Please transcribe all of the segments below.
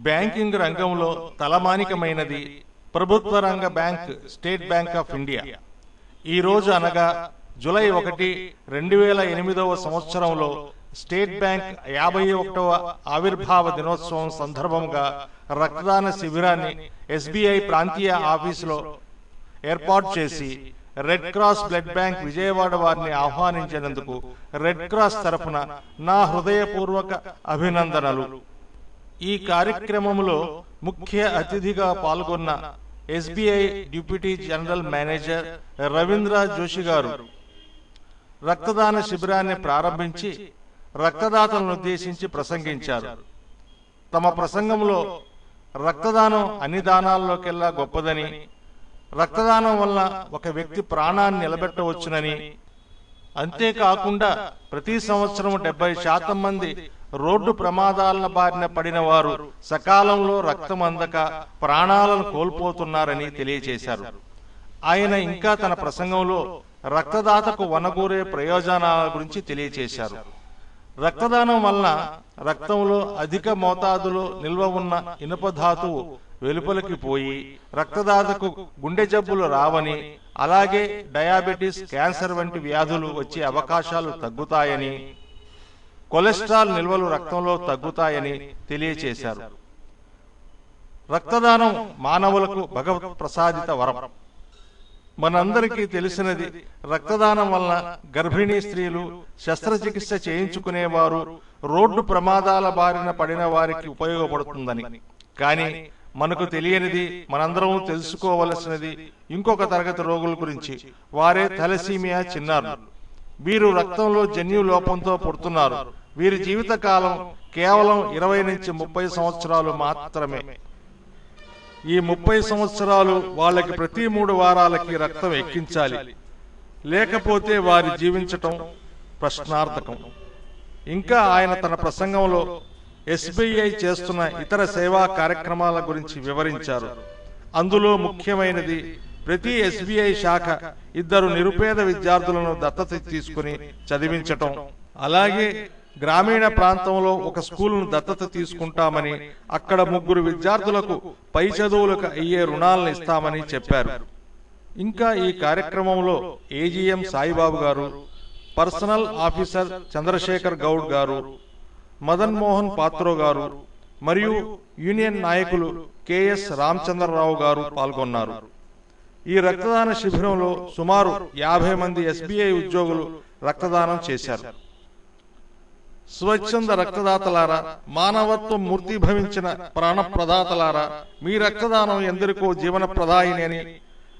Banking రంగంలో తలమానికమైనది ప్రభుత్వ రంగ bank state bank of India. ఈ రోజు అనగా జూలై 1, 2008 సంవత్సరంలో స్టేట్ బ్యాంక్ 51వ ఆవిర్భావ దినోత్సవం సందర్భంగా రక్తదాన శిబిరాన్ని ఎస్బీఐ ప్రాంతీయ ఆఫీసులో ఏర్పాటు చేసి red cross blood bank Vijayawada వారిని ఆహ్వానించినందుకు రెడ్ క్రాస్ తరఫున నా హృదయపూర్వక అభినందనలు. ఈ కార్యక్రమంలో ముఖ్య అతిథిగా పాల్గొన్న SBI deputy general manager Ravindra Joshi గారు రక్తదాన శిబిరాన్ని ప్రారంభించి రక్తదాతలను ఉద్దేశించి ప్రసంగించారు. తమ ప్రసంగంలో రక్తదానం అన్ని దానాల్లోకెల్లా గొప్పదని, రక్తదానం వల్ల ఒక వ్యక్తి ప్రాణాన్ని నిలబెట్టవచ్చునని, అంతేకాకుండా ప్రతి సంవత్సరం 70% మంది రోడ్డు ప్రమాదాల బారిన పడిన వారు సకాలంలో రక్తం అందక ప్రాణాలను కోల్పోతున్నారని తెలియజేశారు. ఆయన ఇంకా తన ప్రసంగంలో రక్తదాతకు వనగూరే ప్రయోజనాల గురించి తెలియజేశారు. రక్తదానం వలన రక్తంలో అధిక మోతాదులో నిల్వ ఉన్న ఇనుప ధాతువు వెలుపలికి పోయి రక్తదాతకు గుండె జబ్బులు రావని, అలాగే డయాబెటీస్, క్యాన్సర్ వంటి వ్యాధులు వచ్చే అవకాశాలు తగ్గుతాయని, కొలెస్ట్రాల్ నిల్వలు రక్తంలో తగ్గుతాయని తెలియచేశారు. రక్తదానం మానవులకు భగవత్ ప్రసాదిత వరం. మనందరికీ తెలిసినది, రక్తదానం వలన గర్భిణీ స్త్రీలు, శస్త్రచికిత్స చేయించుకునేవారు, రోడ్డు ప్రమాదాల బారిన పడిన వారికి ఉపయోగపడుతుందని. కానీ మనకు తెలియనిది, మనందరం తెలుసుకోవలసినది ఇంకొక తరగతి రోగుల గురించి. వారే థాలసీమియా చిన్నారులు. వీరు రక్తంలో జన్యు లోపంతో పుడుతున్నారు. వీరి జీవితకాలం కేవలం 20 నుంచి 30 సంవత్సరాలు మాత్రమే. ఈ 30 సంవత్సరాలు వాళ్ళకి ప్రతి 3 వారాలకి రక్తం ఎక్కించాలి, లేకపోతే వారి జీవించటం ప్రశ్నార్థకం. ఇంకా ఆయన తన ప్రసంగంలో ఎస్బీఐ చేస్తున్న ఇతర సేవా కార్యక్రమాల గురించి వివరించారు. అందులో ముఖ్యమైనది, ప్రతి ఎస్బీఐ శాఖ 2 నిరుపేద విద్యార్థులను దత్తత తీసుకుని చదివించటం, అలాగే గ్రామీణ ప్రాంతంలో ఒక స్కూలును దత్తత తీసుకుంటామని, అక్కడ 3 విద్యార్థులకు పై చదువులకు అయ్యే రుణాలను ఇస్తామని చెప్పారు. ఇంకా ఈ కార్యక్రమంలో ఏజీఎం సాయిబాబు గారు, పర్సనల్ ఆఫీసర్ చంద్రశేఖర్ గౌడ్ గారు, మదన్ మోహన్ పాత్రో గారు మరియు యూనియన్ నాయకులు కెఎస్ రామచంద్రరావు గారు పాల్గొన్నారు. ఈ రక్తదాన శిబిరంలో సుమారు 50 మంది ఎస్బీఐ ఉద్యోగులు రక్తదానం చేశారు. స్వచ్ఛంద రక్తదాతలారా, మానవత్వం మూర్తిభవించిన ప్రాణప్రదాతలారా, మీ రక్తదానం ఎందరికో జీవన ప్రదాయిని అని,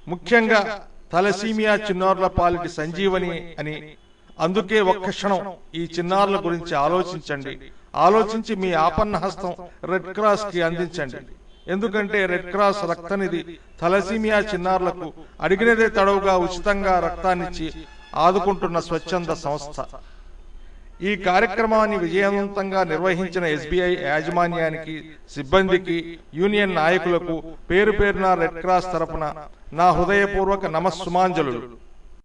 ముఖ్యంగా థాలసీమియా చిన్నారుల పాలిటి సంజీవని అని. అందుకే ఒక్క క్షణం ఈ చిన్నారుల గురించి ఆలోచించండి. ఆలోచించి మీ ఆపన్న హస్తం రెడ్ క్రాస్ కి అందించండి. ఎందుకంటే రెడ్ క్రాస్ రక్తనిధి థాలసీమియా చిన్నారులకు అడిగినదే తడవుగా ఉచితంగా రక్తాన్నిచ్చి ఆదుకుంటున్న స్వచ్ఛంద సంస్థ. ఈ కార్యక్రమాన్ని విజయవంతంగా నిర్వహించిన ఎస్బీఐ యాజమాన్యానికి, సిబ్బందికి, యూనియన్ నాయకులకు పేరు పేరున రెడ్ క్రాస్ తరపున నా హృదయపూర్వక నమస్సుమాంజలు.